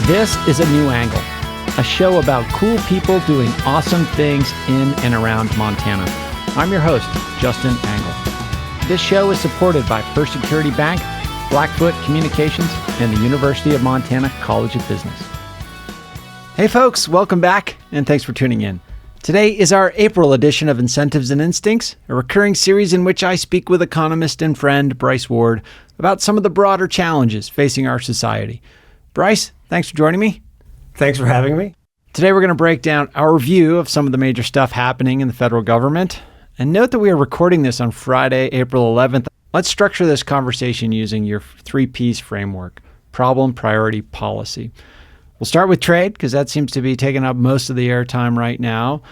This is A New Angle, a show about cool people doing awesome things in and around Montana. I'm your host, Justin Angle. This show is supported by First Security Bank, Blackfoot Communications, and the University of Montana College of Business. Hey folks, welcome back, and thanks for tuning in. Today is our April edition of Incentives and Instincts, a recurring series in which I speak with economist and friend Bryce Ward about some of the broader challenges facing our society. Bryce, thanks for joining me. Thanks for having me. Today we're going to break down our view of some of the major stuff happening in the federal government. And note that we are recording this on Friday, April 11th. Let's structure this conversation using your 3Ps framework: problem, priority, policy. We'll start with trade, because that seems to be taking up most of the airtime right now.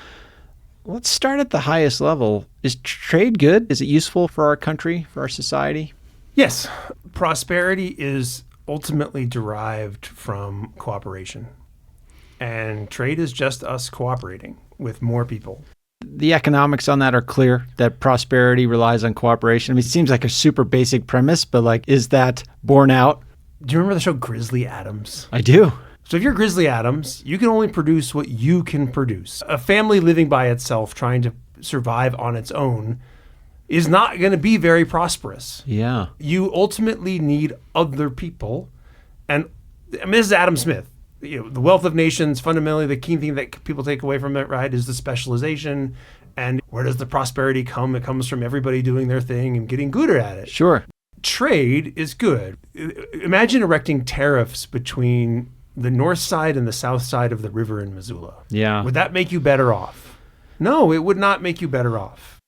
Let's start at the highest level. Is trade good? Is it useful for our country, for our society? Yes. Prosperity is ultimately derived from cooperation. And trade is just us cooperating with more people. The economics on that are clear, that prosperity relies on cooperation. I mean, it seems like a super basic premise, but is that borne out? Do you remember the show Grizzly Adams? I do. So if you're Grizzly Adams, you can only produce what you can produce. A family living by itself, trying to survive on its own, is not going to be very prosperous. Yeah. You ultimately need other people. And this is Adam Smith. The wealth of nations, fundamentally, the key thing that people take away from it, right, is the specialization. And where does the prosperity come? It comes from everybody doing their thing and getting gooder at it. Sure. Trade is good. Imagine erecting tariffs between the north side and the south side of the river in Missoula. Yeah. Would that make you better off? No, it would not make you better off.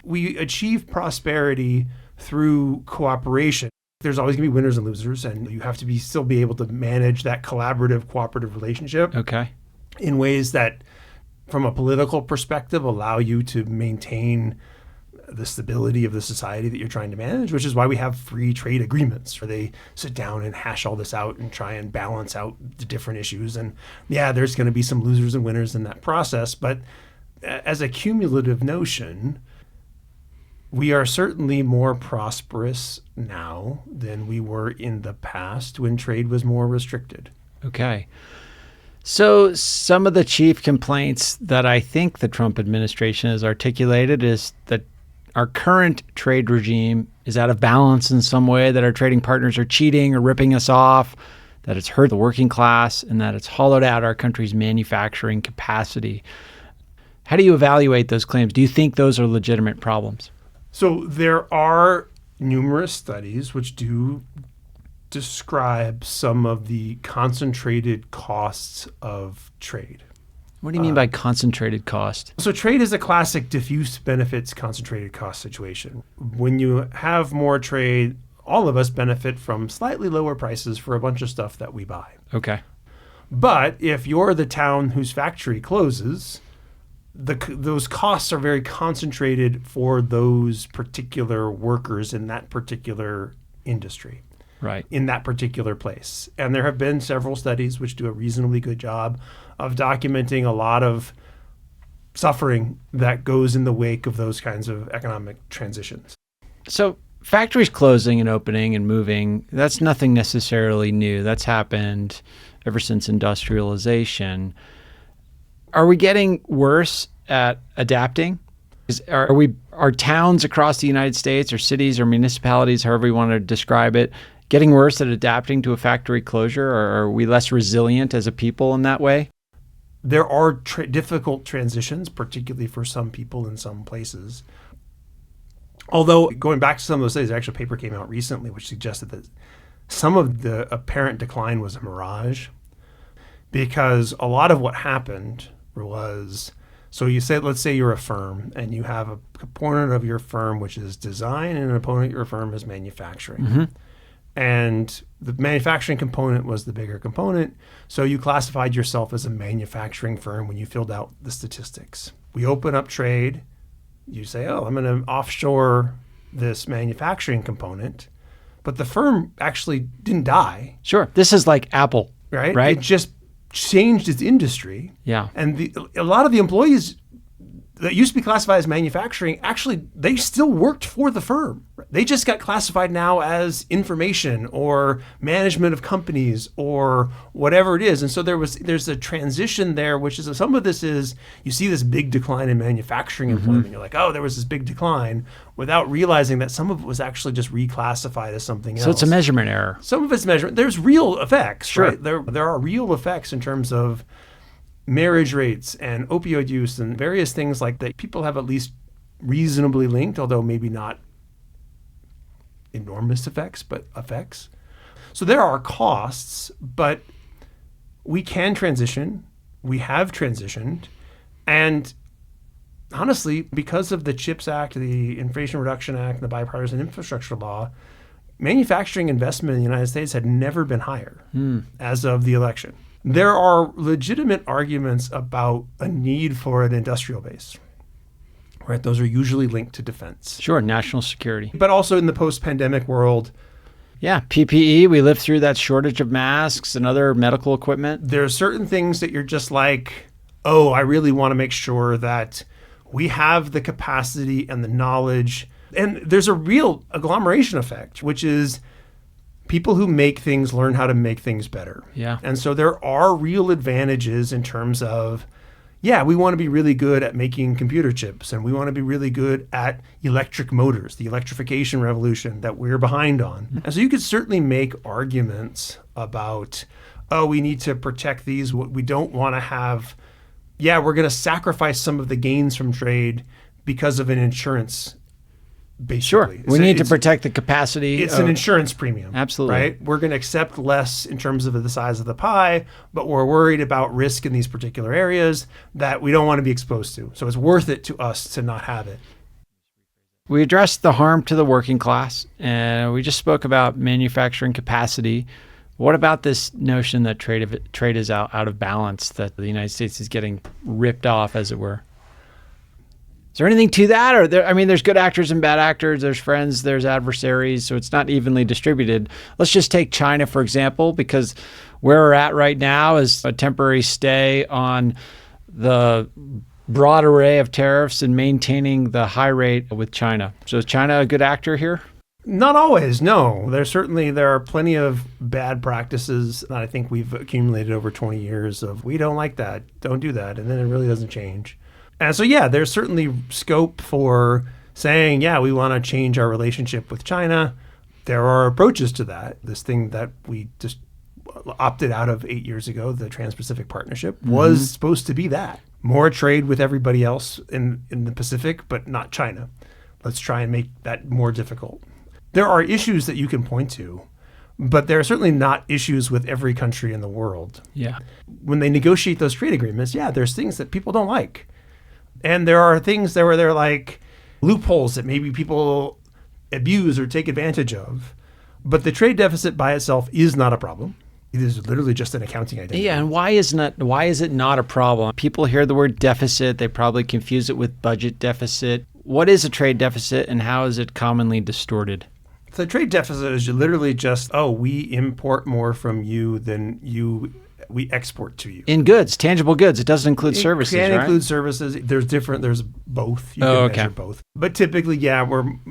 We achieve prosperity through cooperation. There's always going to be winners and losers, and you have to still be able to manage that collaborative, cooperative relationship in ways that, from a political perspective, allow you to maintain the stability of the society that you're trying to manage, which is why we have free trade agreements, where they sit down and hash all this out and try and balance out the different issues. And yeah, there's going to be some losers and winners in that process, but as a cumulative notion, we are certainly more prosperous now than we were in the past when trade was more restricted. Okay. So some of the chief complaints that I think the Trump administration has articulated is that our current trade regime is out of balance in some way, that our trading partners are cheating or ripping us off, that it's hurt the working class, and that it's hollowed out our country's manufacturing capacity. How do you evaluate those claims? Do you think those are legitimate problems? So there are numerous studies which do describe some of the concentrated costs of trade. What do you mean by concentrated cost? So trade is a classic diffuse benefits concentrated cost situation. When you have more trade, all of us benefit from slightly lower prices for a bunch of stuff that we buy. Okay. But if you're the town whose factory closes, those costs are very concentrated for those particular workers in that particular industry, right, in that particular place. And there have been several studies which do a reasonably good job of documenting a lot of suffering that goes in the wake of those kinds of economic transitions. So factories closing and opening and moving, that's nothing necessarily new. That's happened ever since industrialization. Are we getting worse at adapting? Are towns across the United States or cities or municipalities, however you want to describe it, getting worse at adapting to a factory closure? Or are we less resilient as a people in that way? There are difficult transitions, particularly for some people in some places. Although, going back to some of those studies, actually a paper came out recently which suggested that some of the apparent decline was a mirage, because a lot of what happened was, so let's say you're a firm and you have a component of your firm which is design and an component of your firm is manufacturing. Mm-hmm. And the manufacturing component was the bigger component. So you classified yourself as a manufacturing firm when you filled out the statistics. We open up trade. You say, oh, I'm going to offshore this manufacturing component. But the firm actually didn't die. Sure. This is like Apple, right? Right. It just changed its industry. Yeah. And a lot of the employees that used to be classified as manufacturing, actually, they still worked for the firm. They just got classified now as information or management of companies or whatever it is. And so there's a transition there, which is some of this is you see this big decline in manufacturing employment. You're like, oh, there was this big decline, without realizing that some of it was actually just reclassified as something else. So it's a measurement error. Some of it's measurement. There's real effects, Sure. right? There are real effects in terms of marriage rates and opioid use and various things like that. People have at least reasonably linked, although maybe not enormous effects, but effects. So there are costs, but we can transition. We have transitioned. And honestly, because of the CHIPS Act, the Inflation Reduction Act, the Bipartisan Infrastructure Law, manufacturing investment in the United States had never been higher as of the election. There are legitimate arguments about a need for an industrial base. Right, those are usually linked to defense. Sure, national security. But also in the post-pandemic world, yeah, PPE, we lived through that shortage of masks and other medical equipment. there are certain things that you're just like, oh, I really want to make sure that we have the capacity and the knowledge. And there's a real agglomeration effect, which is people who make things learn how to make things better. Yeah. And so there are real advantages in terms of, yeah, we want to be really good at making computer chips, and we want to be really good at electric motors, the electrification revolution that we're behind on. And so you could certainly make arguments about, oh, we need to protect these. We don't want to have, yeah, we're going to sacrifice some of the gains from trade because of an insurance, basically. Sure, we need to protect the capacity. It's an insurance premium. Absolutely. Right? We're going to accept less in terms of the size of the pie, but we're worried about risk in these particular areas that we don't want to be exposed to. So it's worth it to us to not have it. We addressed the harm to the working class, and we just spoke about manufacturing capacity. What about this notion that trade is out of balance, that the United States is getting ripped off, as it were? Is there anything to that? Or there's good actors and bad actors. There's friends, there's adversaries. So it's not evenly distributed. Let's just take China, for example, because where we're at right now is a temporary stay on the broad array of tariffs and maintaining the high rate with China. So is China a good actor here? Not always, no. There are plenty of bad practices that I think we've accumulated over 20 years of, we don't like that, don't do that, and then it really doesn't change. And so, yeah, there's certainly scope for saying, yeah, we want to change our relationship with China. There are approaches to that. This thing that we just opted out of 8 years ago, the Trans-Pacific Partnership, was supposed to be that. More trade with everybody else in the Pacific, but not China. Let's try and make that more difficult. There are issues that you can point to, but there are certainly not issues with every country in the world. Yeah. When they negotiate those trade agreements, yeah, there's things that people don't like. And there are things there where they're like loopholes that maybe people abuse or take advantage of. But the trade deficit by itself is not a problem. It is literally just an accounting identity. Yeah, and why is it not a problem? People hear the word deficit, they probably confuse it with budget deficit. What is a trade deficit, and how is it commonly distorted? The trade deficit is literally just, we import more from you than we export to you. In goods, tangible goods. It doesn't include services, right? It can include services. There's both. You can measure both. But typically, yeah,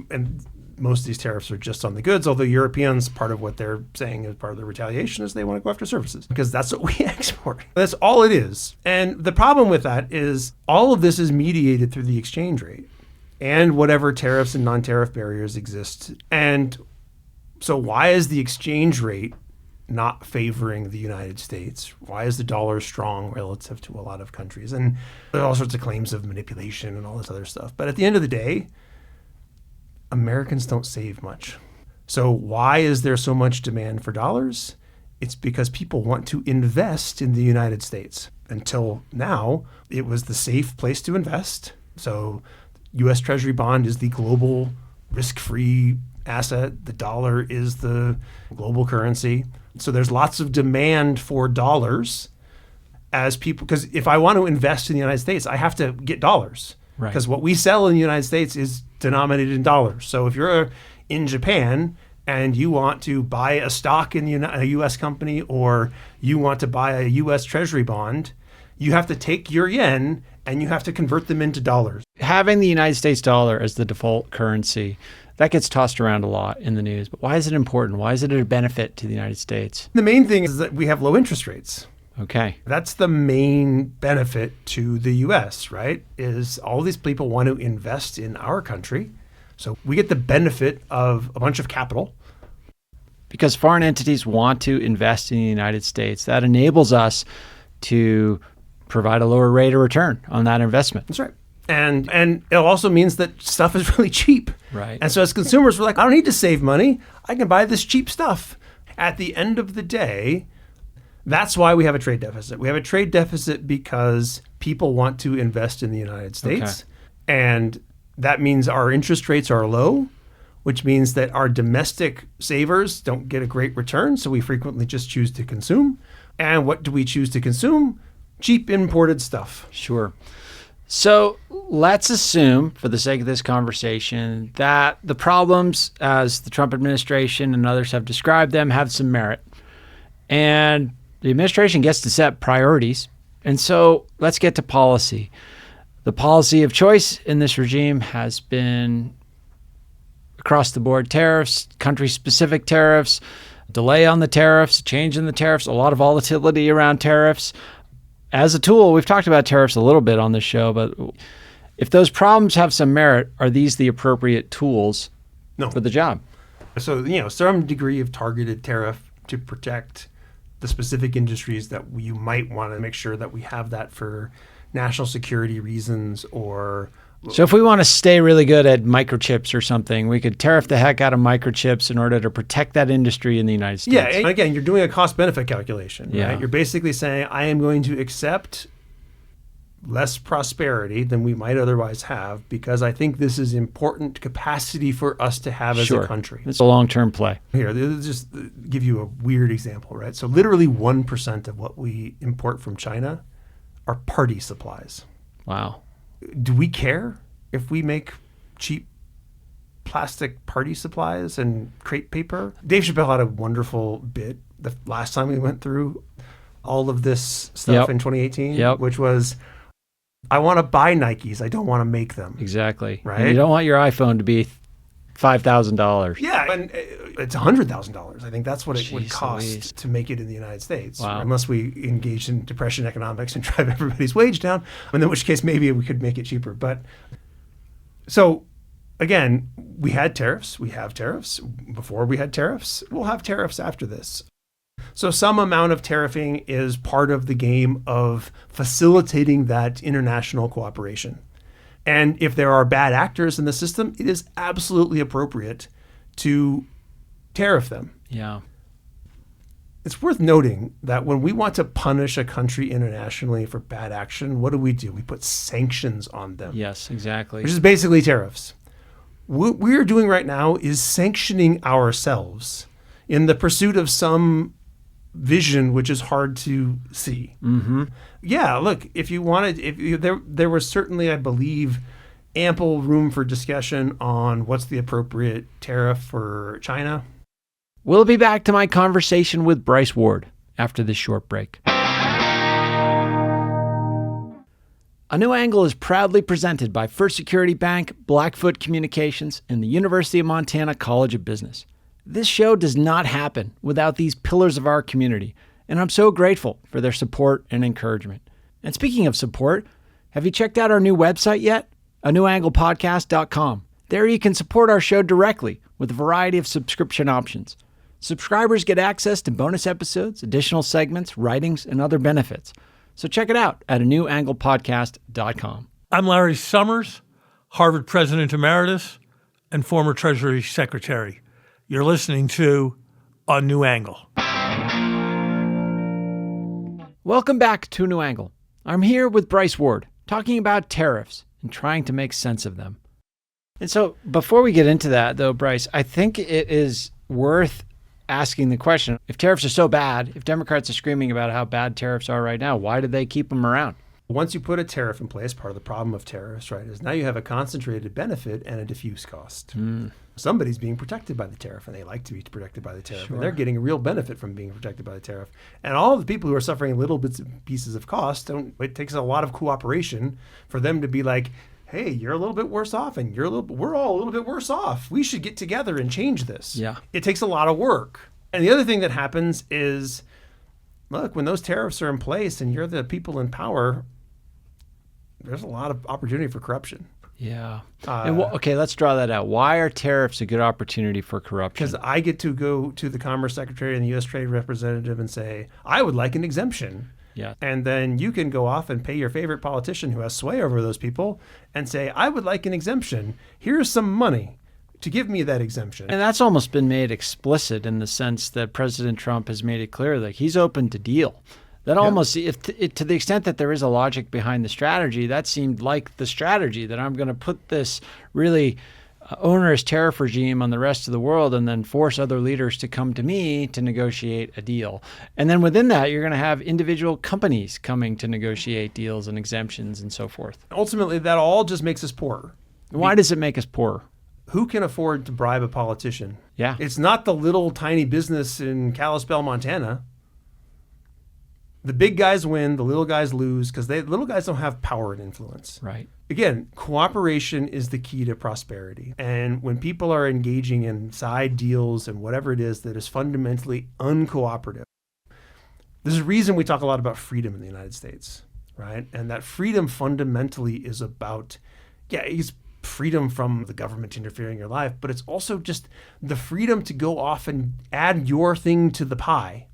and most of these tariffs are just on the goods, although Europeans, part of what they're saying as part of the retaliation is they want to go after services because that's what we export. That's all it is. And the problem with that is all of this is mediated through the exchange rate and whatever tariffs and non-tariff barriers exist. And so why is the exchange rate not favoring the United States? Why is the dollar strong relative to a lot of countries? And there are all sorts of claims of manipulation and all this other stuff. But at the end of the day, Americans don't save much. So why is there so much demand for dollars? It's because people want to invest in the United States. Until now, it was the safe place to invest. So U.S. Treasury bond is the global risk-free asset. The dollar is the global currency. So there's lots of demand for dollars as people, because if I want to invest in the United States, I have to get dollars. Right. Because what we sell in the United States is denominated in dollars. So if you're in Japan and you want to buy a stock in a U.S. company, or you want to buy a U.S. Treasury bond, you have to take your yen and you have to convert them into dollars. Having the United States dollar as the default currency, that gets tossed around a lot in the news. But why is it important? Why is it a benefit to the United States? The main thing is that we have low interest rates. Okay. That's the main benefit to the U.S., right? Is all these people want to invest in our country. So we get the benefit of a bunch of capital. Because foreign entities want to invest in the United States. That enables us to provide a lower rate of return on that investment. That's right. And it also means that stuff is really cheap. Right. And so as consumers, we're like, I don't need to save money. I can buy this cheap stuff. At the end of the day, that's why we have a trade deficit. We have a trade deficit because people want to invest in the United States. Okay. And that means our interest rates are low, which means that our domestic savers don't get a great return. So we frequently just choose to consume. And what do we choose to consume? Cheap imported stuff. Sure. So let's assume, for the sake of this conversation, that the problems, as the Trump administration and others have described them, have some merit. And the administration gets to set priorities. And so let's get to policy. The policy of choice in this regime has been across the board tariffs, country-specific tariffs, delay on the tariffs, change in the tariffs, a lot of volatility around tariffs. As a tool, we've talked about tariffs a little bit on this show, but if those problems have some merit, are these the appropriate tools for the job? So, some degree of targeted tariff to protect the specific industries that you might want to make sure that we have that for national security reasons or... So if we want to stay really good at microchips or something, we could tariff the heck out of microchips in order to protect that industry in the United States. Yeah, and again, you're doing a cost-benefit calculation, yeah. Right? You're basically saying, I am going to accept less prosperity than we might otherwise have because I think this is important capacity for us to have as a country. It's a long-term play. Here, let's just give you a weird example, right? So literally 1% of what we import from China are party supplies. Wow. Do we care if we make cheap plastic party supplies and crepe paper? Dave Chappelle had a wonderful bit the last time we went through all of this stuff in 2018, which was, I want to buy Nikes. I don't want to make them. Exactly. Right? And you don't want your iPhone to be $5,000. Yeah, and it's $100,000. I think that's what it would cost to make it in the United States, unless we engaged in depression economics and drive everybody's wage down, in which case maybe we could make it cheaper. But so again, we had tariffs. We have tariffs. Before we had tariffs, we'll have tariffs after this. So some amount of tariffing is part of the game of facilitating that international cooperation. And if there are bad actors in the system, it is absolutely appropriate to tariff them. Yeah. It's worth noting that when we want to punish a country internationally for bad action, what do? We put sanctions on them. Yes, exactly. Which is basically tariffs. What we're doing right now is sanctioning ourselves in the pursuit of some vision which is hard to see. Mm-hmm. Yeah, look, if you wanted, there was certainly, I believe, ample room for discussion on what's the appropriate tariff for China. We'll be back to my conversation with Bryce Ward after this short break. A New Angle is proudly presented by First Security Bank, Blackfoot Communications, and the University of Montana College of Business. This show does not happen without these pillars of our community, and I'm so grateful for their support and encouragement. And speaking of support, have you checked out our new website yet? anewanglepodcast.com. There you can support our show directly with a variety of subscription options. Subscribers get access to bonus episodes, additional segments, writings, and other benefits. So check it out at anewanglepodcast.com. I'm Larry Summers, Harvard President Emeritus and former Treasury Secretary. You're listening to A New Angle. Welcome back to A New Angle. I'm here with Bryce Ward, talking about tariffs and trying to make sense of them. And so before we get into that, though, Bryce, I think it is worth asking the question, if tariffs are so bad, if Democrats are screaming about how bad tariffs are right now, why do they keep them around? Once you put a tariff in place, part of the problem of tariffs, right, is now you have a concentrated benefit and a diffuse cost. Somebody's being protected by the tariff, and they like to be protected by the tariff. Sure. And they're getting a real benefit from being protected by the tariff. And all of the people who are suffering little bits and pieces of cost, it takes a lot of cooperation for them to be like, hey, you're a little bit worse off, and we're all a little bit worse off. We should get together and change this. Yeah. It takes a lot of work. And the other thing that happens is, look, when those tariffs are in place and you're the people in power, there's a lot of opportunity for corruption. Yeah. Okay, let's draw that out. Why are tariffs a good opportunity for corruption? Because I get to go to the Commerce Secretary and the U.S. Trade Representative and say, I would like an exemption. Yeah. And then you can go off and pay your favorite politician who has sway over those people and say, I would like an exemption. Here's some money to give me that exemption. And that's almost been made explicit in the sense that President Trump has made it clear that he's open to deal. That almost, to the extent that there is a logic behind the strategy, that seemed like the strategy, that I'm going to put this really onerous tariff regime on the rest of the world and then force other leaders to come to me to negotiate a deal. And then within that, you're going to have individual companies coming to negotiate deals and exemptions and so forth. Ultimately, that all just makes us poorer. Why does it make us poorer? Who can afford to bribe a politician? Yeah. It's not the little tiny business in Kalispell, Montana. The big guys win, the little guys lose, because the little guys don't have power and influence. Right. Again, cooperation is the key to prosperity. And when people are engaging in side deals and whatever it is that is fundamentally uncooperative, there's a reason we talk a lot about freedom in the United States, right? And that freedom fundamentally is about, it's freedom from the government interfering in your life, but it's also just the freedom to go off and add your thing to the pie.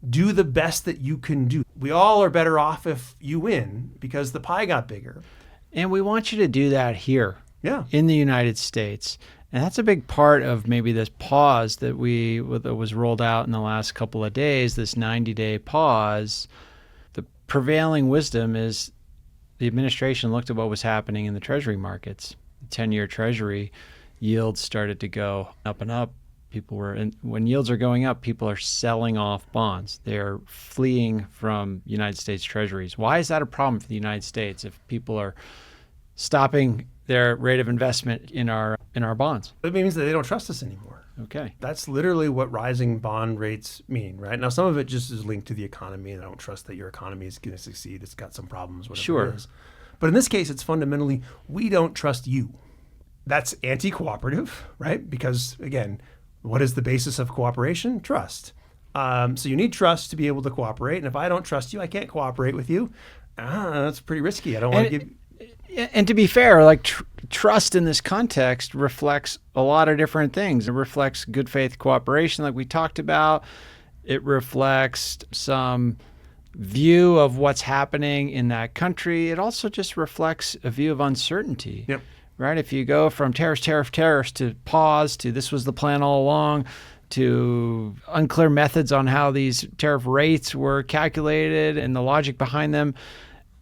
Do the best that you can do. We all are better off if you win because the pie got bigger. And we want you to do that here in the United States. And that's a big part of maybe this pause that was rolled out in the last couple of days, this 90-day pause. The prevailing wisdom is the administration looked at what was happening in the Treasury markets. The 10-year Treasury yields started to go up and up. When yields are going up, people are selling off bonds. They're fleeing from United States Treasuries. Why is that a problem for the United States if people are stopping their rate of investment in our bonds? It means that they don't trust us anymore. Okay. That's literally what rising bond rates mean, right? Now, some of it just is linked to the economy, and I don't trust that your economy is going to succeed. It's got some problems, whatever it is. But in this case, it's fundamentally, we don't trust you. That's anti-cooperative, right? Because, again, what is the basis of cooperation? Trust. So you need trust to be able to cooperate. And if I don't trust you, I can't cooperate with you. That's pretty risky. I don't want to give... And to be fair, like trust in this context reflects a lot of different things. It reflects good faith cooperation like we talked about. It reflects some view of what's happening in that country. It also just reflects a view of uncertainty. Yep. Right? If you go from tariffs to pause to this was the plan all along to unclear methods on how these tariff rates were calculated and the logic behind them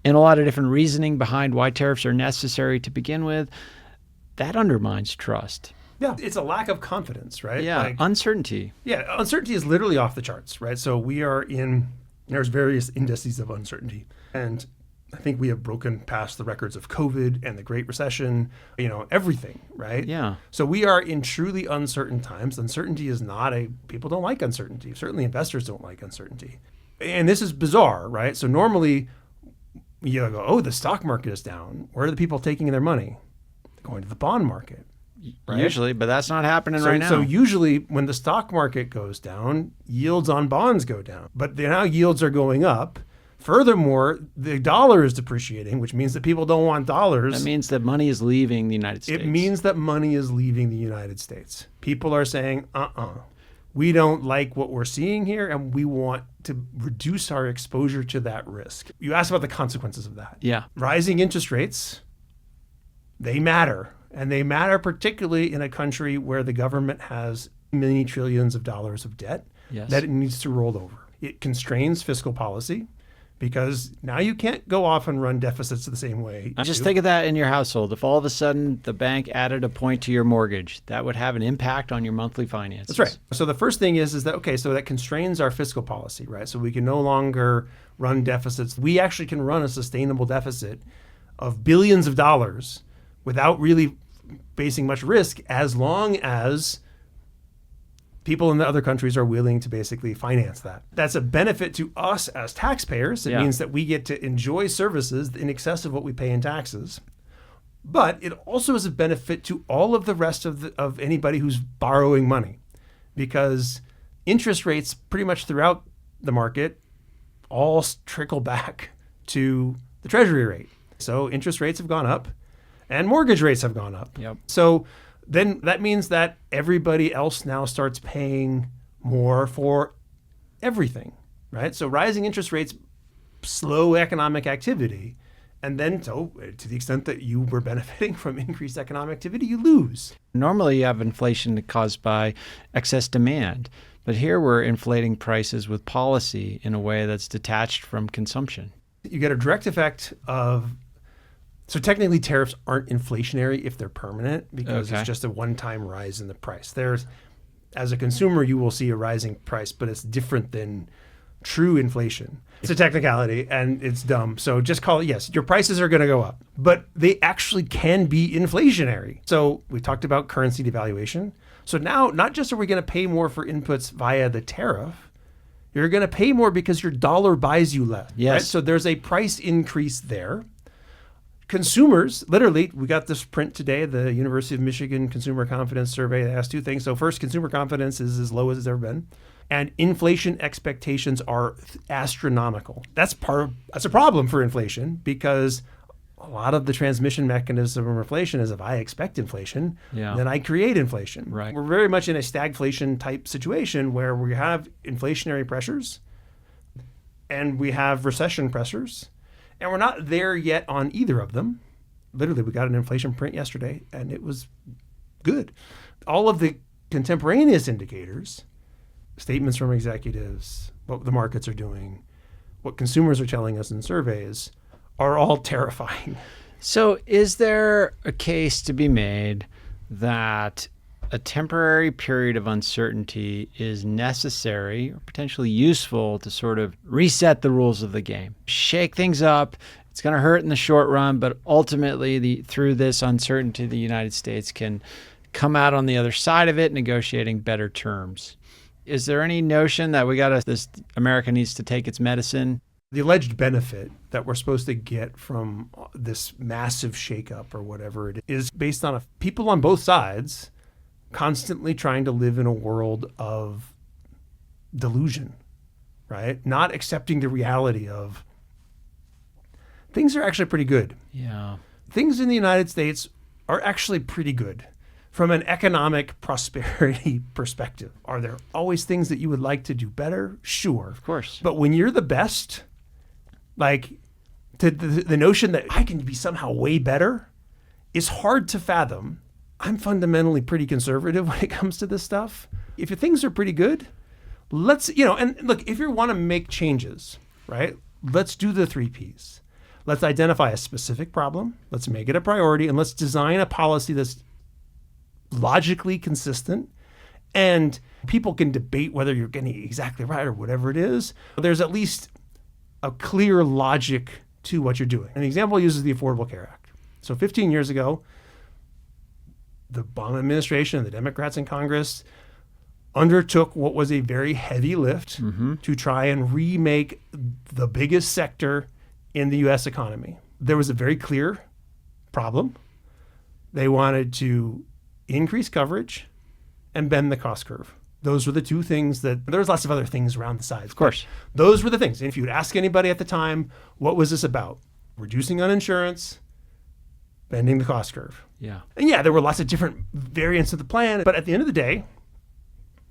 and a lot of different reasoning behind why tariffs are necessary to begin with, that undermines trust. Yeah, it's a lack of confidence, right? Yeah, uncertainty. Yeah, uncertainty is literally off the charts, right? So there's various indices of uncertainty. And I think we have broken past the records of COVID and the Great Recession, everything, right? Yeah. So we are in truly uncertain times. Uncertainty is people don't like uncertainty. Certainly investors don't like uncertainty. And this is bizarre, right? So normally you go, the stock market is down. Where are the people taking their money? They're going to the bond market. Right? Usually, but that's not happening right now. So usually when the stock market goes down, yields on bonds go down. But now yields are going up. Furthermore, the dollar is depreciating, which means that people don't want dollars. That means that money is leaving the United States. It means that money is leaving the United States. People are saying, we don't like what we're seeing here, and we want to reduce our exposure to that risk. You asked about the consequences of that. Yeah. Rising interest rates, they matter. And they matter particularly in a country where the government has many trillions of dollars of debt that it needs to roll over. It constrains fiscal policy because now you can't go off and run deficits the same way. Just think of that in your household. If all of a sudden the bank added a point to your mortgage, that would have an impact on your monthly finances. That's right. So the first thing is that, okay, so that constrains our fiscal policy, right? So we can no longer run deficits. We actually can run a sustainable deficit of billions of dollars without really facing much risk, as long as people in the other countries are willing to basically finance that. That's a benefit to us as taxpayers. It means that we get to enjoy services in excess of what we pay in taxes. But it also is a benefit to all of the rest of anybody who's borrowing money, because interest rates pretty much throughout the market all trickle back to the treasury rate. So interest rates have gone up and mortgage rates have gone up. Yep. So then that means that everybody else now starts paying more for everything, right? So rising interest rates slow economic activity. And then, so to the extent that you were benefiting from increased economic activity, you lose. Normally you have inflation caused by excess demand, but here we're inflating prices with policy in a way that's detached from consumption. You get a direct effect of, so technically tariffs aren't inflationary if they're permanent, because it's just a one-time rise in the price. As a consumer, you will see a rising price, but it's different than true inflation. It's a technicality and it's dumb. So just call it, yes, your prices are going to go up, but they actually can be inflationary. So we talked about currency devaluation. So now, not just are we going to pay more for inputs via the tariff, you're going to pay more because your dollar buys you less. Yes. Right? So there's a price increase there. Consumers, literally, we got this print today, the University of Michigan Consumer Confidence Survey. They asked two things. So first, consumer confidence is as low as it's ever been. And inflation expectations are astronomical. That's a problem for inflation, because a lot of the transmission mechanism of inflation is, if I expect inflation, then I create inflation. Right. We're very much in a stagflation type situation where we have inflationary pressures and we have recession pressures, and we're not there yet on either of them. Literally, we got an inflation print yesterday and it was good. All of the contemporaneous indicators, statements from executives, what the markets are doing, what consumers are telling us in surveys, are all terrifying. So is there a case to be made that a temporary period of uncertainty is necessary or potentially useful to sort of reset the rules of the game, shake things up? It's going to hurt in the short run, but ultimately through this uncertainty, the United States can come out on the other side of it negotiating better terms. Is there any notion that this America needs to take its medicine? The alleged benefit that we're supposed to get from this massive shakeup or whatever it is based on people on both sides constantly trying to live in a world of delusion, right? Not accepting the reality of things are actually pretty good. Yeah. Things in the United States are actually pretty good. From an economic prosperity perspective, are there always things that you would like to do better? Sure. Of course. But when you're the best, like the notion that I can be somehow way better is hard to fathom. I'm fundamentally pretty conservative when it comes to this stuff. If your things are pretty good, and look, if you want to make changes, right, let's do the 3 Ps. Let's identify a specific problem. Let's make it a priority, and let's design a policy that's logically consistent, and people can debate whether you're getting it exactly right or whatever it is. There's at least a clear logic to what you're doing. An example uses the Affordable Care Act. So 15 years ago, the Obama administration and the Democrats in Congress undertook what was a very heavy lift to try and remake the biggest sector in the U.S. economy. There was a very clear problem. They wanted to increase coverage and bend the cost curve. Those were the two things there's lots of other things around the sides. Of course. Those were the things. And if you would ask anybody at the time, what was this about? Reducing uninsurance, bending the cost curve. Yeah. And there were lots of different variants of the plan. But at the end of the day,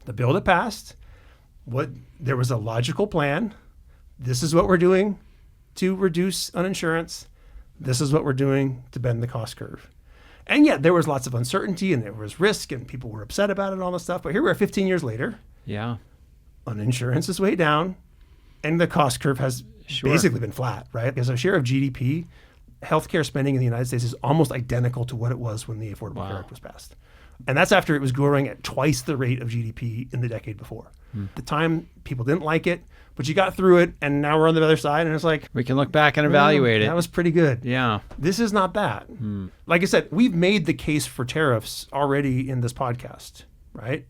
the bill that passed, there was a logical plan. This is what we're doing to reduce uninsurance. This is what we're doing to bend the cost curve. And there was lots of uncertainty and there was risk and people were upset about it and all this stuff. But here we are 15 years later. Yeah. Uninsurance is way down and the cost curve has basically been flat, right? As a share of GDP, healthcare spending in the United States is almost identical to what it was when the Affordable Care Act was passed. And that's after it was growing at twice the rate of GDP in the decade before. At the time, people didn't like it, but you got through it, and now we're on the other side, and it's like... We can look back and evaluate it. That was pretty good. Yeah. This is not that. Like I said, we've made the case for tariffs already in this podcast, right?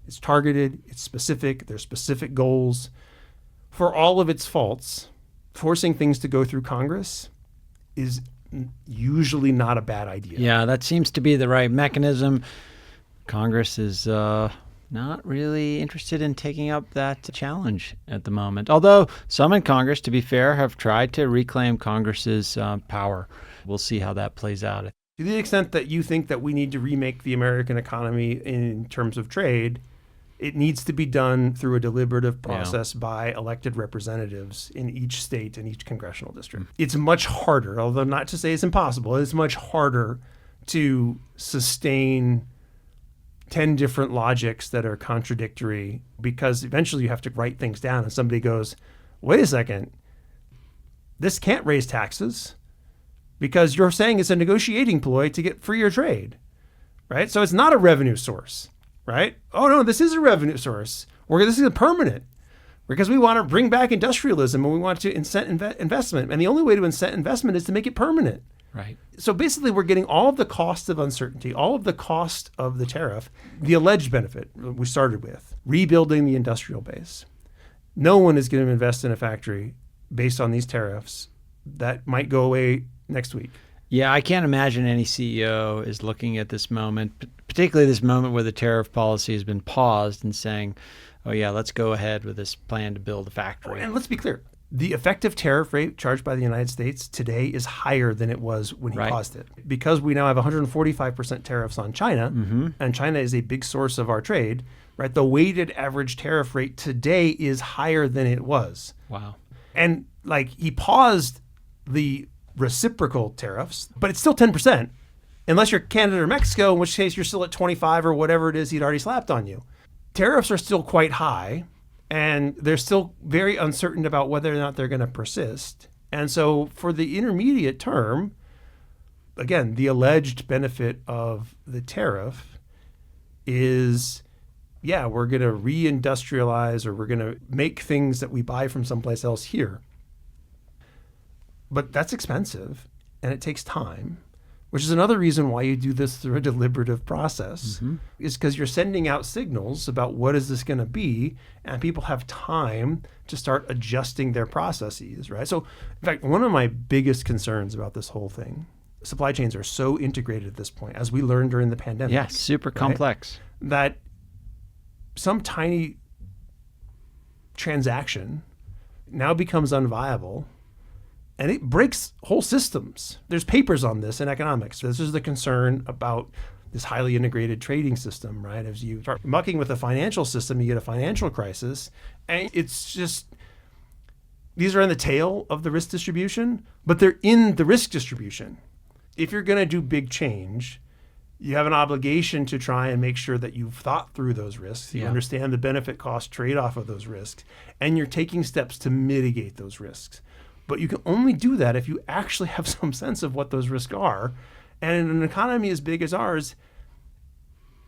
It's targeted, it's specific, there's specific goals. For all of its faults, forcing things to go through Congress is usually not a bad idea. Yeah, that seems to be the right mechanism. Congress is not really interested in taking up that challenge at the moment. Although some in Congress, to be fair, have tried to reclaim Congress's power. We'll see how that plays out. To the extent that you think that we need to remake the American economy in terms of trade, it needs to be done through a deliberative process by elected representatives in each state and each congressional district. It's much harder, although not to say it's impossible, it's much harder to sustain 10 different logics that are contradictory, because eventually you have to write things down and somebody goes, wait a second, this can't raise taxes because you're saying it's a negotiating ploy to get freer trade, right? So it's not a revenue source, right? Oh no, this is a revenue source. This is a permanent because we want to bring back industrialism and we want to incent investment. And the only way to incent investment is to make it permanent. Right. So basically, we're getting all of the cost of uncertainty, all of the cost of the tariff, the alleged benefit we started with, rebuilding the industrial base. No one is going to invest in a factory based on these tariffs that might go away next week. Yeah, I can't imagine any CEO is looking at this moment, particularly this moment where the tariff policy has been paused and saying, oh yeah, let's go ahead with this plan to build a factory. And let's be clear. The effective tariff rate charged by the United States today is higher than it was when he paused it. Because we now have 145% tariffs on China, and China is a big source of our trade, right? The weighted average tariff rate today is higher than it was. Wow. And like he paused the reciprocal tariffs, but it's still 10%, unless you're Canada or Mexico, in which case you're still at 25 or whatever it is he'd already slapped on you. Tariffs are still quite high. And they're still very uncertain about whether or not they're going to persist. And so for the intermediate term, again, the alleged benefit of the tariff is, yeah, we're going to reindustrialize or we're going to make things that we buy from someplace else here. But that's expensive and it takes time, which is another reason why you do this through a deliberative process, is because you're sending out signals about what is this going to be, and people have time to start adjusting their processes, right? So, in fact, one of my biggest concerns about this whole thing, supply chains are so integrated at this point, as we learned during the pandemic. Yeah, super complex. Right? That some tiny transaction now becomes unviable. And it breaks whole systems. There's papers on this in economics. This is the concern about this highly integrated trading system, right? As you start mucking with the financial system, you get a financial crisis. And it's just, these are in the tail of the risk distribution, but they're in the risk distribution. If you're going to do big change, you have an obligation to try and make sure that you've thought through those risks. You understand the benefit cost trade-off of those risks, and you're taking steps to mitigate those risks. But you can only do that if you actually have some sense of what those risks are. And in an economy as big as ours,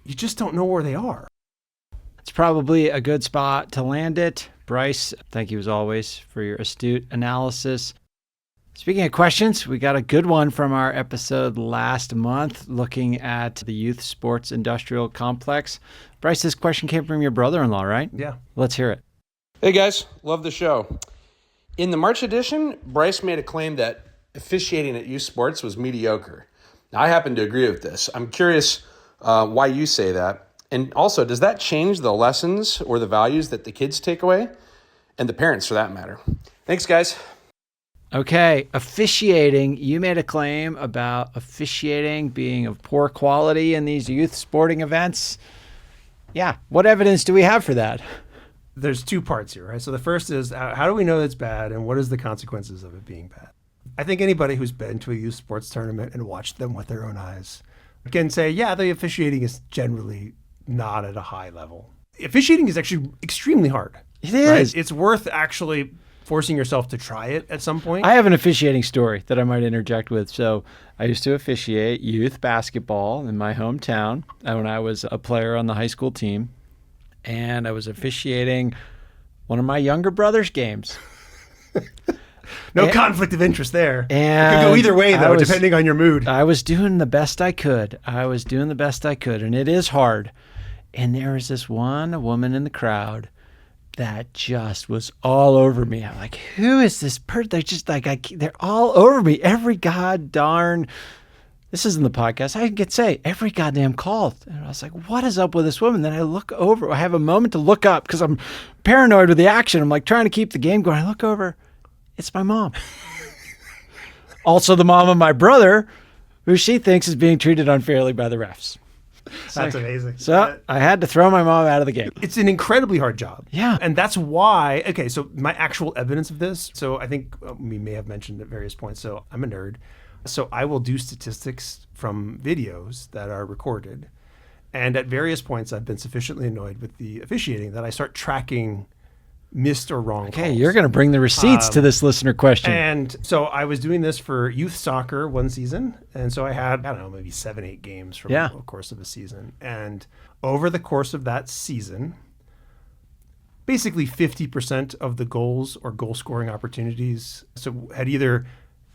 you just don't know where they are. It's probably a good spot to land it. Bryce, thank you as always for your astute analysis. Speaking of questions, we got a good one from our episode last month looking at the youth sports industrial complex. Bryce, this question came from your brother-in-law, right? Yeah. Let's hear it. Hey guys, love the show. In the March edition, Bryce made a claim that officiating at youth sports was mediocre. Now, I happen to agree with this. I'm curious why you say that. And also, does that change the lessons or the values that the kids take away? And the parents, for that matter. Thanks, guys. Okay, officiating. You made a claim about officiating being of poor quality in these youth sporting events. Yeah, what evidence do we have for that? There's two parts here, right? So the first is, how do we know it's bad and what is the consequences of it being bad? I think anybody who's been to a youth sports tournament and watched them with their own eyes can say, yeah, the officiating is generally not at a high level. Officiating is actually extremely hard. It is. Right? It's worth actually forcing yourself to try it at some point? I have an officiating story that I might interject with. So I used to officiate youth basketball in my hometown when I was a player on the high school team. And I was officiating one of my younger brother's games. No conflict of interest there. And it could go either way, though, depending on your mood. I was doing the best I could. And it is hard. And there was this one woman in the crowd that just was all over me. I'm like, who is this person? They're just like, they're all over me. Every god darn, this isn't the podcast, I could say every goddamn call. And I was like, what is up with this woman? Then I look over, I have a moment to look up because I'm paranoid with the action. I'm like trying to keep the game going. I look over, it's my mom. Also the mom of my brother, who she thinks is being treated unfairly by the refs. That's amazing. So I had to throw my mom out of the game. It's an incredibly hard job. Yeah. And that's why, okay, so my actual evidence of this, so I think we may have mentioned at various points, so I'm a nerd. So I will do statistics from videos that are recorded. And at various points, I've been sufficiently annoyed with the officiating that I start tracking missed or wrong calls. You're going to bring the receipts to this listener question. And so I was doing this for youth soccer one season. And so I had, I don't know, maybe 7-8 games from the course of a season. And over the course of that season, basically 50% of the goals or goal scoring opportunities, so had either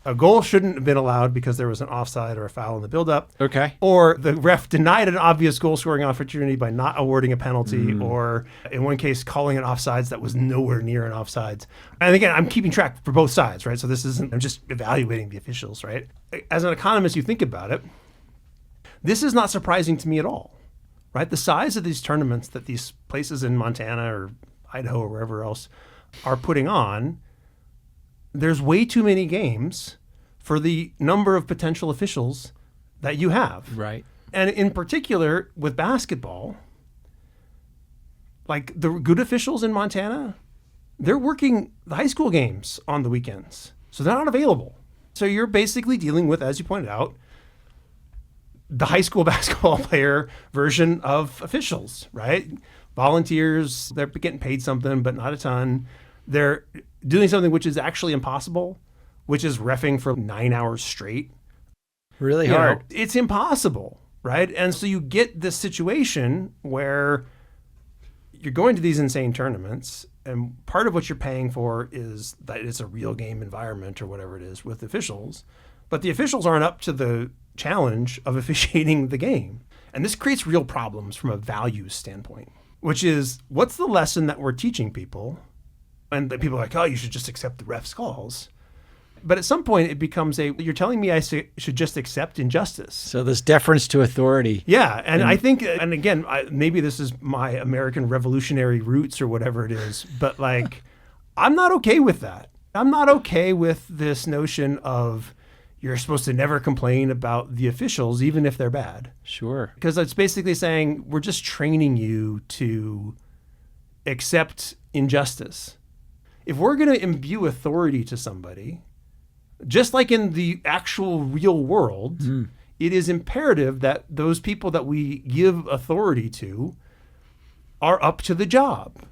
a goal shouldn't have been allowed because there was an offside or a foul in the buildup. Okay. Or the ref denied an obvious goal scoring opportunity by not awarding a penalty, or in one case calling an offsides that was nowhere near an offsides. And again, I'm keeping track for both sides, right? So this isn't, I'm just evaluating the officials, right? As an economist, you think about it, this is not surprising to me at all, right? The size of these tournaments that these places in Montana or Idaho or wherever else are putting on, there's way too many games for the number of potential officials that you have. Right. And in particular with basketball, like the good officials in Montana, they're working the high school games on the weekends. So they're not available. So you're basically dealing with, as you pointed out, the high school basketball player version of officials, right? Volunteers, they're getting paid something, but not a ton. They're doing something which is actually impossible, which is reffing for 9 hours straight. Really hard. It's impossible, right? And so you get this situation where you're going to these insane tournaments, and part of what you're paying for is that it's a real game environment or whatever it is with officials, but the officials aren't up to the challenge of officiating the game. And this creates real problems from a values standpoint, which is, what's the lesson that we're teaching people? And the people are like, oh, you should just accept the ref's calls. But at some point, it becomes you're telling me I should just accept injustice. So this deference to authority. Yeah. And I think, and again, maybe this is my American revolutionary roots or whatever it is, but like, I'm not okay with that. I'm not okay with this notion of you're supposed to never complain about the officials, even if they're bad. Sure. Because it's basically saying we're just training you to accept injustice. If we're going to imbue authority to somebody, just like in the actual real world, it is imperative that those people that we give authority to are up to the job.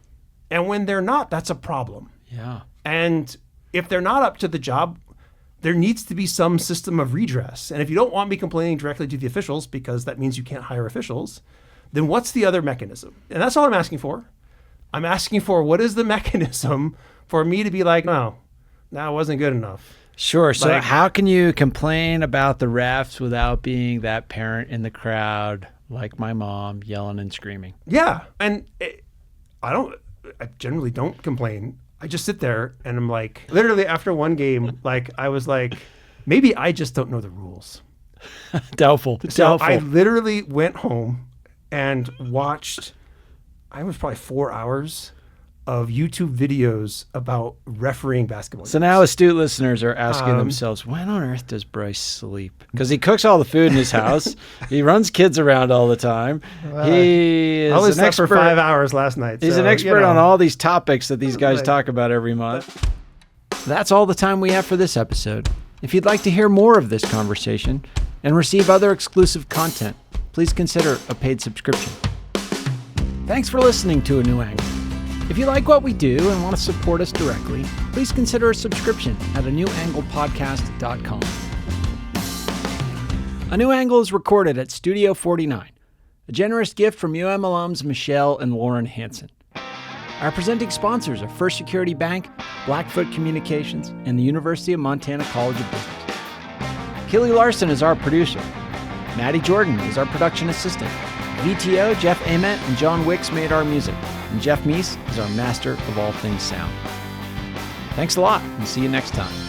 And when they're not, that's a problem. Yeah. And if they're not up to the job, there needs to be some system of redress. And if you don't want me complaining directly to the officials, because that means you can't hire officials, then what's the other mechanism? And that's all I'm asking for. I'm asking for, what is the mechanism for me to be like, no, that wasn't good enough. Sure. So Like, how can you complain about the refs without being that parent in the crowd, like my mom, yelling and screaming? yeah. And I generally don't complain. I just sit there and I'm like, literally after one game, like I was like, maybe I just don't know the rules. Doubtful. So I literally went home and watched, I was probably 4 hours of YouTube videos about refereeing basketball. So now astute listeners are asking themselves, when on earth does Bryce sleep? Because he cooks all the food in his house. He runs kids around all the time. He is I only an slept expert for 5 hours last night. He's so, an expert on know. all these topics that these guys Right. talk about every month. That's all the time we have for this episode. If you'd like to hear more of this conversation and receive other exclusive content, please consider a paid subscription. Thanks for listening to A New Angle. If you like what we do and want to support us directly, please consider a subscription at anewanglepodcast.com. A New Angle is recorded at Studio 49, a generous gift from UM alums Michelle and Lauren Hansen. Our presenting sponsors are First Security Bank, Blackfoot Communications, and the University of Montana College of Business. Keely Larson is our producer. Maddie Jordan is our production assistant. VTO, Jeff Ament, and John Wicks made our music. And Jeff Meese is our master of all things sound. Thanks a lot, and see you next time.